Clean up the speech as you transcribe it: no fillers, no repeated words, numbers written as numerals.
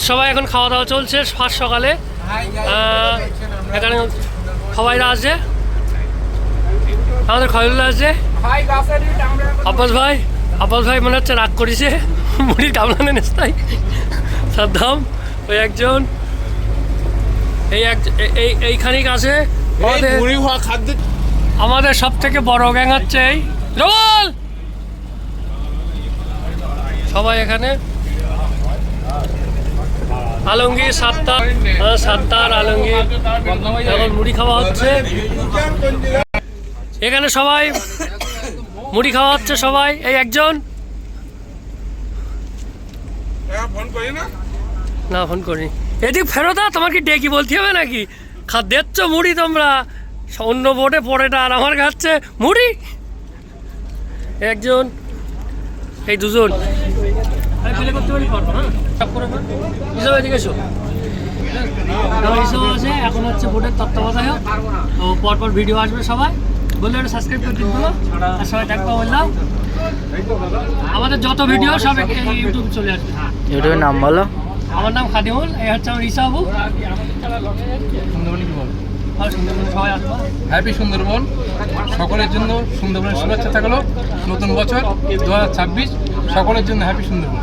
সবাই এখন খাওয়া দাওয়া চলছে ফার্স্ট সকালে। এখানে সবাইরা আছে, আমাদের খয়রুল্লাহ আছে, আব্বাস ভাই মনে হচ্ছে রাগ করেছে, মুড়ির গামলা নেস্তাই সাদ্দাম ওই একজন, এইখানেই আছে আমাদের সব থেকে বড় গ্যাং হচ্ছে এই রোল। সবাই এখানে আলমগীর সাত্তার আলমগীর এখন মুড়ি খাওয়া হচ্ছে। এখানে সবাই মুড়ি খাওয়া হচ্ছে সবাই। এই একজন না ফোন করি, এদিক ফেরত তোমার কি ডেকি বলতে হবে নাকি? দেখছো মুড়ি তোমরা, অন্য বোটে পড়েটা আর আমার খাচ্ছে মুড়ি একজন, এই দুজন আছে। এখন হচ্ছে বোটের তত্ত্বাবধায়ক, তো পরপর ভিডিও আসবে, সবাই বললে ওটা সাবস্ক্রাইব করে দিন আর সবাই দেখবো বললাম। আমাদের যত ভিডিও সব ইউটিউব চলে আসবে। ইউটিউবের নাম বলো। আমার নাম খাদিমুল, এই হচ্ছে আমার রিসাবু। সবাই আসবো। হ্যাপি সুন্দরবন, সকলের জন্য সুন্দরবনের শুভেচ্ছা থাকলো। নতুন বছর 2026 সকলের জন্য হ্যাপি সুন্দরবন।